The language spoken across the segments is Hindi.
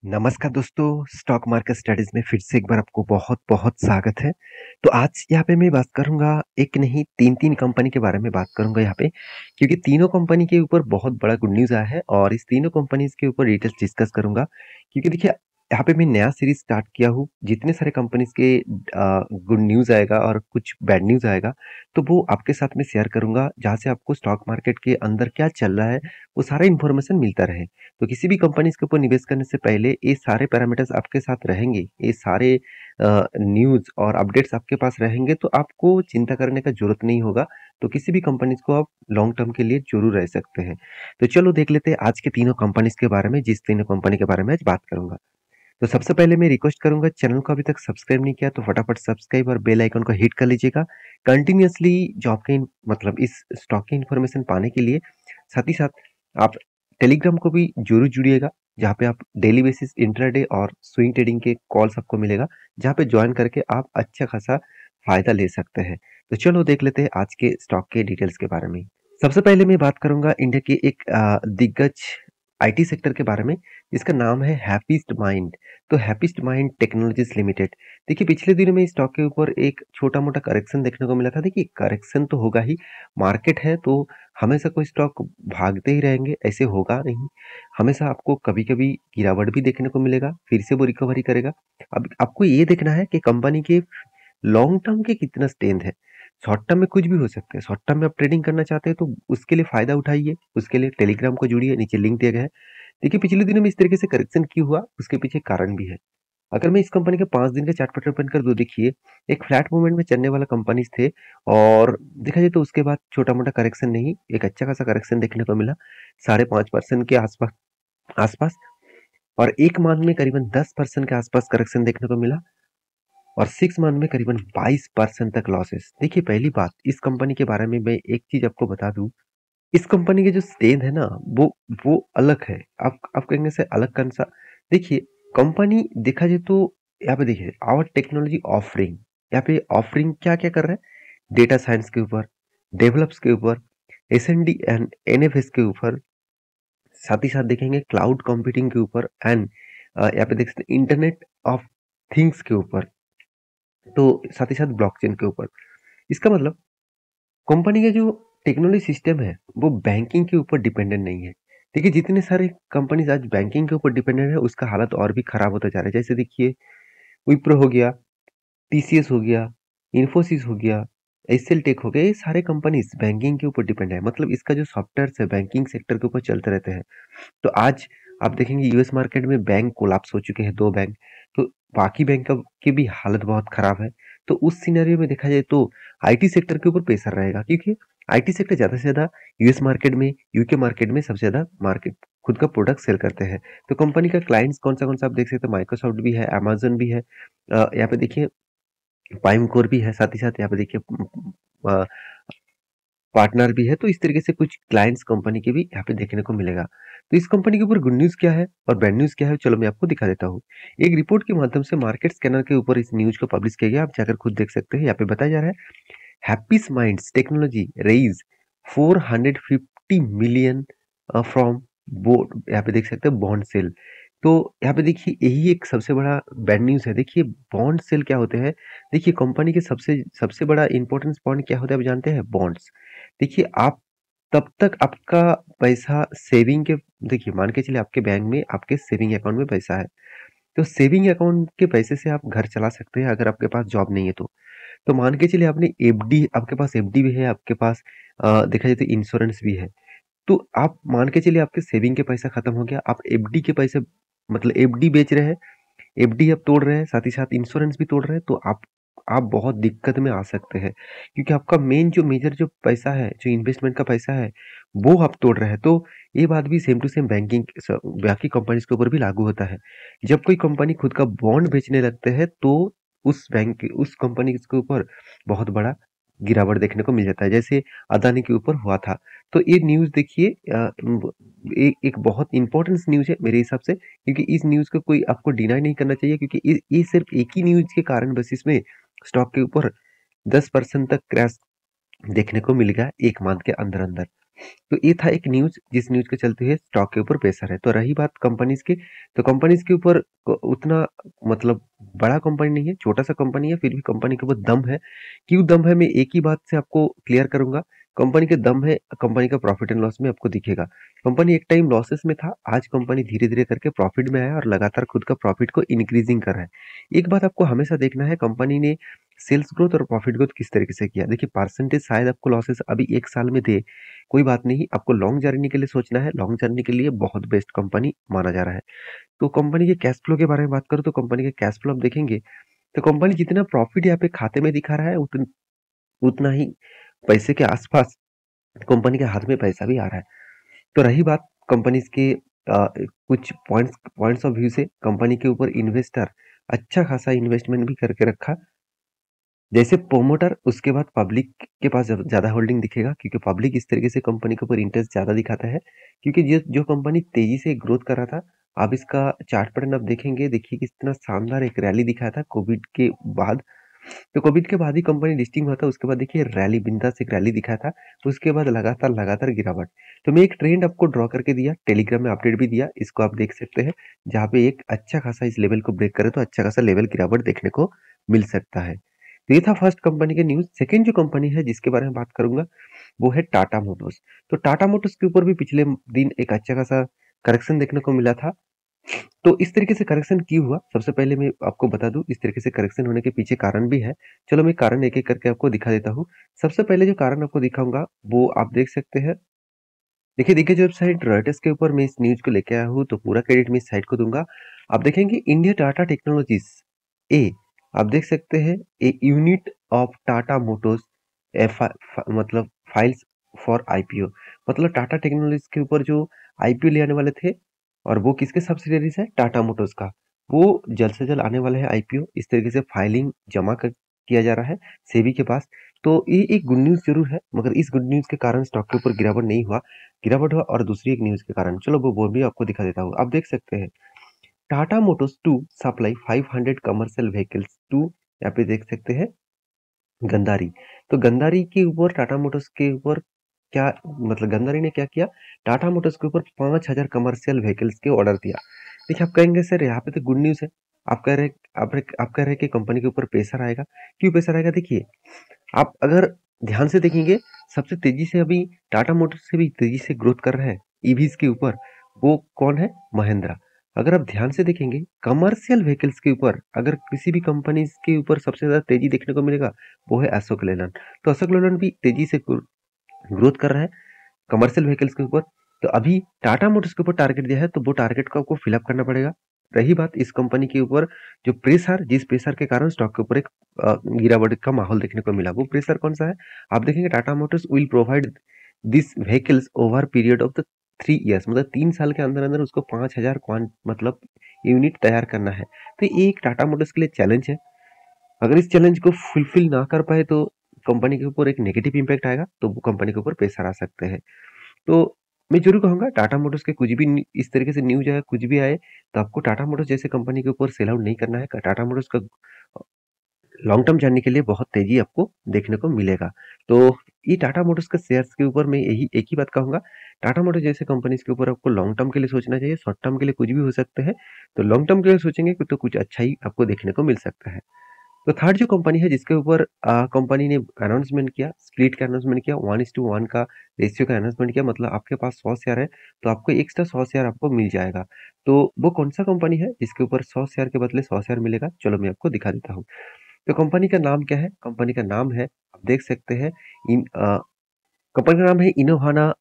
नमस्कार दोस्तों, स्टॉक मार्केट स्टडीज़ में फिर से एक बार आपको बहुत-बहुत स्वागत है। तो आज यहाँ पे मैं बात करूँगा, एक नहीं 3-3 कंपनी के बारे में बात करूँगा यहाँ पे, क्योंकि तीनों कंपनी के ऊपर बहुत बड़ा गुड न्यूज़ आया है और इस तीनों कंपनीज़ के ऊपर डिटेल्स डिस्कस करूँगा। क्योंकि देखिए, यहाँ पे मैं नया सीरीज़ स्टार्ट किया हूँ, जितने सारे कंपनीज़ के गुड न्यूज़ आएगा और कुछ बैड न्यूज़ आएगा, तो वो आपके साथ में शेयर करूँगा, जहाँ से आपको स्टॉक मार्केट के अंदर क्या चल रहा है, वो सारा इन्फॉर्मेशन मिलता रहे। तो किसी भी कंपनीज़ के ऊपर निवेश करने से पहले ये सारे पैरामीटर्स आपके साथ रहेंगे, ये सारे न्यूज़ और अपडेट्स आपके पास रहेंगे, तो आपको चिंता करने का ज़रूरत नहीं होगा। तो किसी भी कंपनीज़ को आप लॉन्ग टर्म के लिए ज़रूर रह सकते हैं। तो चलो देख लेते हैं आज के तीनों कंपनीज़ के बारे में, जिस तीनों कंपनी के बारे में आज बात करूँगा। तो सबसे पहले मैं रिक्वेस्ट करूँगा, चैनल को अभी तक सब्सक्राइब नहीं किया तो फटाफट सब्सक्राइब और बेल आइकन को हिट कर लीजिएगा। कंटिन्यूअसली जॉब के मतलब इस स्टॉक की इन्फॉर्मेशन पाने के लिए, साथ ही साथ आप टेलीग्राम को भी ज़रूर जुड़िएगा, जहाँ पे आप डेली बेसिस इंट्राडे और स्विंग ट्रेडिंग के कॉल्स आपको मिलेगा, जहाँ पे जॉइन करके आप अच्छा खासा फ़ायदा ले सकते हैं। तो चलो देख लेते हैं आज के स्टॉक के डिटेल्स के बारे में। सबसे पहले मैं बात करूँगा इंडिया के एक दिग्गज आईटी सेक्टर के बारे में, जिसका नाम है हैप्पीस्ट माइंड। तो हैप्पीस्ट माइंड टेक्नोलॉजीज़ लिमिटेड। देखिए, पिछले दिनों में इस स्टॉक के ऊपर एक छोटा-मोटा करेक्शन देखने को मिला था। देखिए, करेक्शन तो होगा ही, मार्केट है तो हमेशा कोई स्टॉक भागते ही रहेंगे, ऐसे होगा नहीं। हमेशा आपको कभी-कभी गिरावट भी देखने को मिलेगा, फिर से वो रिकवरी करेगा। अब आपको ये देखना है कि कंपनी के लॉन्ग टर्म के कितना स्ट्रेंथ है। शॉर्ट टर्म में कुछ भी हो सकता है। शॉर्ट टर्म में आप ट्रेडिंग करना चाहते हैं तो उसके लिए फ़ायदा उठाइए, उसके लिए टेलीग्राम को जुड़िए, नीचे लिंक दिया गया है। देखिए, पिछले दिनों में इस तरीके से करेक्शन क्यों हुआ, उसके पीछे कारण भी है। अगर मैं इस कंपनी के 5 दिन का चार्ट पैटर्न ओपन कर दूँ, देखिए, एक फ्लैट मूवमेंट में चलने वाला कंपनीज़ थे और देखा जाए तो उसके बाद छोटा-मोटा करेक्शन नहीं, एक अच्छा खासा करेक्शन देखने को मिला, 5.5% के आसपास और 1 मंथ में करीबन 10% के आसपास करेक्शन देखने को मिला और 6 मंथ में करीबन 22% तक लॉसेस। देखिए, पहली बात, इस कंपनी के बारे में मैं एक चीज़ आपको बता दूँ, इस कंपनी के जो स्ट्रेंथ है ना, वो अलग है। आप कहेंगे से अलग कौन-सा? देखिए, कंपनी देखा जाए तो यहाँ पे देखिए, आवर टेक्नोलॉजी ऑफरिंग, यहाँ पे ऑफरिंग क्या-क्या कर रहा है? डेटा साइंस के ऊपर, डेवलप्स के ऊपर, एसएनडी एंड एनएफएस के ऊपर, साथ ही साथ देखेंगे क्लाउड कंप्यूटिंग के ऊपर एंड यहाँ पे देख सकते हैं इंटरनेट ऑफ थिंग्स के ऊपर, तो साथ ही साथ ब्लॉकचेन के ऊपर। इसका मतलब कंपनी का जो टेक्नोलॉजी सिस्टम है, वो बैंकिंग के ऊपर डिपेंडेंट नहीं है। देखिए, जितने सारे कंपनीज आज बैंकिंग के ऊपर डिपेंडेंट है, उसका हालत और भी खराब होता जा रहा है। जैसे देखिए, विप्रो हो गया, टीसीएस हो गया, इन्फोसिस हो गया, एचसीएल टेक हो गया, ये सारे कंपनीज बैंकिंग के ऊपर डिपेंड है। मतलब इसका जो सॉफ्टवेयर है, बैंकिंग सेक्टर के ऊपर चलते रहते हैं। तो आज आप देखेंगे यूएस मार्केट में बैंक कोलैप्स हो चुके हैं, 2 बैंक। तो बाकी बैंक का की भी हालत बहुत खराब है। तो उस सिनेरियो में देखा जाए तो आईटी सेक्टर के ऊपर प्रेशर रहेगा, क्योंकि आईटी सेक्टर ज़्यादा से ज़्यादा यूएस मार्केट में, यूके मार्केट में सबसे ज़्यादा मार्केट खुद का प्रोडक्ट सेल करते हैं। तो कंपनी का क्लाइंट्स कौन-सा आप देख सकते हैं, माइक्रोसॉफ्ट भी है, अमेज़न भी है। यहाँ पे देखिए पाइम कोर भी है, साथ ही साथ यहाँ पे देखिए अ, पार्टनर भी है। तो इस तरीके से कुछ क्लाइंट्स कंपनी के भी यहाँ पे देखने को मिलेगा। तो इस कंपनी के ऊपर गुड न्यूज़ क्या है और बैड न्यूज़ क्या है, चलो मैं आपको दिखा देता हूँ। एक रिपोर्ट के माध्यम से मार्केट स्कैनर के ऊपर इस न्यूज़ को पब्लिश किया गया, आप जाकर खुद देख सकते हैं। यहाँ पे बताया जा रहा है, happiest minds technology raise 450 million from board, यहाँ पे देख सकते हैं बॉन्ड सेल। तो यहाँ पे देखिए, यही एक सबसे बड़ा बैड न्यूज़ है। देखिए, बॉन्ड सेल क्या होते हैं? देखिए, कंपनी के सबसे सबसे बड़ा इम्पोर्टेंस पॉइंट क्या होता है, आप जानते हैं? बॉन्ड्स। देखिए, आप तब तक आपका पैसा सेविंग के, देखिए मान के चलिए आपके बैंक में आपके सेविंग अकाउंट में पैसा है, तो सेविंग अकाउंट के पैसे से आप घर चला सकते हैं अगर आपके पास जॉब नहीं है तो। तो मान के चलिए आपने एफडी, आपके पास एफडी भी है, आपके पास देखा जाए तो इंश्योरेंस भी है। तो आप मान के चलिए आपके सेविंग के पैसा खत्म हो गया, आप एफडी के पैसे, मतलब एफडी बेच रहे हैं, एफडी आप तोड़ रहे हैं, साथ ही साथ इंश्योरेंस भी तोड़ रहे हैं, तो आप बहुत दिक्कत में आ सकते हैं। क्योंकि आपका मेन जो मेजर जो पैसा है, जो इन्वेस्टमेंट का पैसा है, वो आप तोड़ रहे हैं। तो ये बात भी सेम टू सेम बैंकिंग बाकी कंपनीज के ऊपर भी लागू होता है। जब कोई कंपनी खुद का बॉन्ड बेचने लगते हैं, तो उस कंपनी के ऊपर बहुत बड़ा गिरावट देखने को मिल जाता है, जैसे अदानी के ऊपर हुआ था। तो ये न्यूज़ देखिए, एक बहुत इंपॉर्टेंट न्यूज़ है मेरे हिसाब से, क्योंकि इस न्यूज़ को कोई आपको डिनाई नहीं करना चाहिए, क्योंकि ये सिर्फ एक ही न्यूज़ के कारण बेसिस में स्टॉक के ऊपर 10% तक क्रैश देखने को मिल गया 1 मंथ के अंदर-अंदर। तो ये था एक न्यूज़, जिस न्यूज़ के चलते हुए स्टॉक के ऊपर प्रेशर है। तो रही बात कंपनीज़ की, तो कंपनीज़ के ऊपर उतना मतलब बड़ा कंपनी नहीं है, छोटा-सा कंपनी है, फिर भी कंपनी के ऊपर दम है। क्यों दम है, मैं एक ही बात से आपको क्लियर करूँगा। कंपनी के दम है, कंपनी का प्रॉफिट एंड लॉस में आपको दिखेगा। कंपनी एक टाइम लॉसेस में था, आज कंपनी धीरे-धीरे करके प्रॉफिट में आया और लगातार खुद का प्रॉफिट को इंक्रीजिंग कर रहा है। एक बात आपको हमेशा देखना है, कंपनी ने सेल्स ग्रोथ और प्रॉफिट ग्रोथ किस तरीके से किया। देखिए परसेंटेज शायद आपको लॉसेस अभी 1 साल में दे, कोई बात नहीं, आपको लॉन्ग जर्नी के लिए सोचना है, लॉन्ग जर्नी के लिए बहुत बेस्ट कंपनी माना जा रहा है। तो कंपनी के कैश फ्लो के बारे में बात करूँ तो कंपनी के कैश फ्लो आप देखेंगे, तो कंपनी जितना प्रॉफिट यहाँ पे खाते में दिखा रहा है उतना ही पैसे के आस-पास कंपनी के हाथ में पैसा भी आ रहा है। तो रही बात कंपनीज़ के कुछ पॉइंट्स ऑफ व्यू से, कंपनी के ऊपर इन्वेस्टर अच्छा खासा इन्वेस्टमेंट भी करके रखा। जैसे प्रोमोटर, उसके बाद पब्लिक के पास ज़्यादा होल्डिंग दिखेगा, क्योंकि पब्लिक इस तरीके से कंपनी के ऊपर इंटरेस्ट ज़्यादा दिखाता है, क्योंकि जो कंपनी तेज़ी से ग्रोथ कर रहा था, आप इसका चार्ट पैटर्न आप देखेंगे, देखिए कितना शानदार एक रैली दिखाया था कोविड के बाद। तो कोविड के बाद ही कंपनी लिस्टिंग हुआ था, उसके बाद देखिए रैली, बिंदास एक रैली दिखाया था, उसके बाद लगातार गिरावट। तो मैं एक ट्रेंड आपको ड्रॉ करके दिया, टेलीग्राम में अपडेट भी दिया, इसको आप देख सकते हैं, जहाँ पे एक अच्छा खासा इस लेवल को ब्रेक करे तो अच्छा खासा लेवल गिरावट देखने को मिल सकता है। तो ये था फर्स्ट कंपनी के न्यूज़। सेकंड जो कंपनी है जिसके बारे में बात करूँगा, वो है टाटा मोटर्स। तो टाटा मोटर्स के ऊपर भी पिछले दिन एक अच्छा खासा करेक्शन देखने को मिला था। तो इस तरीके से करेक्शन क्यों हुआ? सबसे पहले मैं आपको बता दूँ, इस तरीके से करेक्शन होने के पीछे कारण भी है। चलो मैं कारण एक-एक करके आपको दिखा देता हूँ। सबसे पहले जो कारण आपको दिखाऊँगा, वो आप देख सकते हैं। देखिए जो वेबसाइट रॉयटर्स के ऊपर मैं इस न्यूज़ को लेके आया हूँ, तो पूरा क्रेडिट मैं इस साइट को दूँगा। आप देखेंगे इंडिया टाटा टेक्नोलॉजीज़ ए, आप देख सकते हैं, a unit of Tata motors, F मतलब फाइल्स फॉर आईपीओ। मतलब टाटा टेक्नोलॉजीज़ के ऊपर जो आईपीओ ले आने वाले थे, और वो किसके सब्सिडियरीज़ है? टाटा मोटर्स का। वो जल्द से जल्द आने वाले हैं आईपीओ। इस तरीके से फाइलिंग जमा कर किया जा रहा है सेबी के पास। तो ये एक गुड न्यूज़ ज़रूर है, मगर इस गुड न्यूज़ के कारण स्टॉक के ऊपर गिरावट हुआ और दूसरी एक न्यूज़ के कारण। चलो वो भी आपको दिखा देता हूँ। आप देख सकते हैं, Tata Motors to supply 500 commercial vehicles to, यहाँ पे देख सकते हैं गंधारी। तो गंधारी के ऊपर टाटा मोटर्स के ऊपर क्या, मतलब गंधारी ने क्या किया, टाटा मोटर्स के ऊपर 5000 कमर्शियल व्हीकल्स के ऑर्डर दिया। देखिए आप कहेंगे सर यहाँ पे तो गुड न्यूज़ है, आप कह रहे आप कह रहे हैं कि कंपनी के ऊपर प्रेशर आएगा। क्यों प्रेशर आएगा? देखिए, आप अगर ध्यान से देखेंगे, सबसे तेजी से अभी टाटा मोटर्स से भी तेजी से ग्रोथ कर रहा है ईवीज के ऊपर, वो कौन है? महिंद्रा। अगर आप ध्यान से देखेंगे कमर्शियल व्हीकल्स के ऊपर, अगर किसी भी कंपनी के ऊपर सबसे ज्यादा तेजी देखने को मिलेगा, वो है अशोक लेलैंड। तो अशोक लेलैंड भी तेजी से ग्रोथ कर रहा है कमर्शियल व्हीकल्स के ऊपर। तो अभी टाटा मोटर्स के ऊपर टारगेट दिया है, तो वो टारगेट को आपको फिलअप करना पड़ेगा। रही बात इस कंपनी के ऊपर जो प्रेशर, जिस प्रेशर के कारण स्टॉक के ऊपर एक गिरावट का माहौल देखने को मिला, वो प्रेशर कौन सा है? आप देखेंगे Tata Motors will provide this vehicles over period of the 3 years, मतलब 3 साल के अंदर अंदर उसको 5000 मतलब यूनिट तैयार करना है। तो ये एक टाटा मोटर्स के लिए चैलेंज है। अगर इस चैलेंज को फुलफिल ना कर पाए तो कंपनी के ऊपर एक नेगेटिव इम्पैक्ट आएगा, तो वो कंपनी के ऊपर प्रेशर आ सकते हैं। तो मैं ज़रूर कहूँगा टाटा मोटर्स के कुछ भी इस तरीके से न्यूज़ आए, कुछ भी आए, तो आपको टाटा मोटर्स जैसे कंपनी के ऊपर सेल आउट नहीं करना है। टाटा मोटर्स का लॉन्ग टर्म जानने के लिए बहुत तेज़ी आपको देखने को मिलेगा। तो ये टाटा मोटर्स के शेयर्स के ऊपर मैं यही एक ही बात कहूँगा, टाटा मोटर्स जैसे कंपनीज़ के ऊपर आपको लॉन्ग टर्म के लिए सोचना चाहिए, शॉर्ट टर्म के लिए कुछ भी हो सकते हैं। तो लॉन्ग टर्म के लिए सोचेंगे तो कुछ अच्छा ही आपको देखने को मिल सकता है। तो थर्ड जो कंपनी है जिसके ऊपर कंपनी ने अनाउंसमेंट किया, स्प्लिट का अनाउंसमेंट किया, 1:1 का रेशियो का अनाउंसमेंट किया, मतलब आपके पास 100 शेयर है, तो आपको एक्स्ट्रा 100 शेयर आपको मिल जाएगा। तो वो कौन-सा कंपनी है जिसके ऊपर 100 शेयर के बदले 100 शेयर मिलेगा? चलो मैं आपको दिखा देता हूँ। तो कंपनी का नाम क्या है? कंपनी का नाम है, आप देख सकते हैं, इन कंपनी का नाम है इनोवाना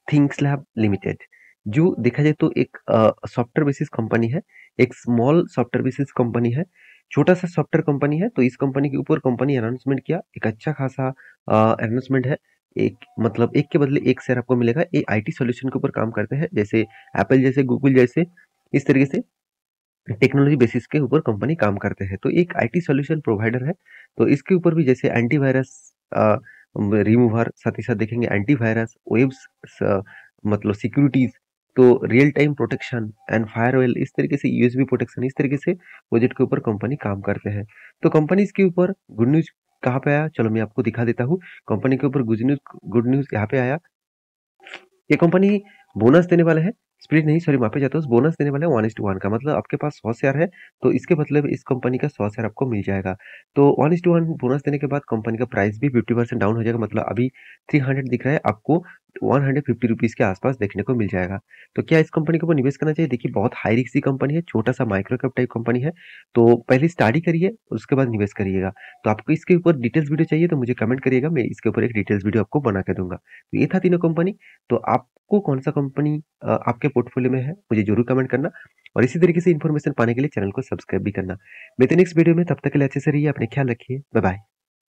थिंग्स लैब लिमिटेड। जो देखा जाए तो एक सॉफ्टवेयर बेसिस कंपनी है, एक स्मॉल सॉफ्टवेयर बेसिस कंपनी है, छोटा-सा सॉफ्टवेयर कंपनी है। तो इस कंपनी के ऊपर कंपनी अनाउंसमेंट किया, एक अच्छा खासा अनाउंसमेंट है। एक मतलब एक के बदले एक शेयर आपको मिलेगा। ये आईटी सॉल्यूशन के ऊपर काम करते हैं, जैसे एप्पल जैसे, गूगल जैसे, इस तरीके से टेक्नोलॉजी बेसिस के ऊपर कंपनी काम करते हैं। तो एक आईटी सॉल्यूशन प्रोवाइडर है। तो इसके ऊपर भी जैसे एंटीवायरस रिमूवर, साथ ही साथ देखेंगे एंटीवायरस, वेब्स, मतलब सिक्योरिटीज, तो real time protection and firewall, इस तरीके से यूएसबी प्रोटेक्शन, इस तरीके से प्रोजेक्ट के ऊपर कंपनी काम करते हैं। तो कंपनी इसके ऊपर गुड न्यूज कहाँ पे आया, चलो मैं आपको दिखा देता हूँ। कंपनी के ऊपर गुड न्यूज यहाँ पे आया। ये कंपनी बोनस देने वाला है, स्प्लिट नहीं सॉरी माफ़ी चाहता हूँ, बोनस देने वाला है 1:1 का मतलब आपके पास 100 शेयर है, तो इसके मतलब इस कंपनी का 100 शेयर आपको मिल जाएगा। तो 1:1 बोनस देने के बाद कंपनी का प्राइस भी 50% डाउन हो जाएगा मतलब अभी 300 दिख रहा है, आपको 150 रुपीज़ के आस-पास देखने को मिल जाएगा। तो क्या इस कंपनी के ऊपर निवेश करना चाहिए? देखिए बहुत हाई रिस्क की कंपनी है, छोटा-सा माइक्रो कैप टाइप कंपनी है, तो पहले स्टडी करिए, उसके बाद निवेश करिएगा। तो आपको इसके ऊपर डिटेल्स वीडियो चाहिए तो मुझे कमेंट करिएगा, मैं इसके ऊपर एक डिटेल्स वीडियो आपको बना के दूँगा। तो ये था तीनों कंपनी, तो आपको कौन-सा कंपनी आपके पोर्टफोलियो में है, मुझे ज़रूर कमेंट करना और इसी तरीके से इन्फॉर्मेशन पाने के लिए चैनल को सब्सक्राइब भी करना। मिलते हैं नेक्स्ट वीडियो में, तब तक के लिए अच्छे से रहिए, अपने ख्याल रखिए। Bye bye.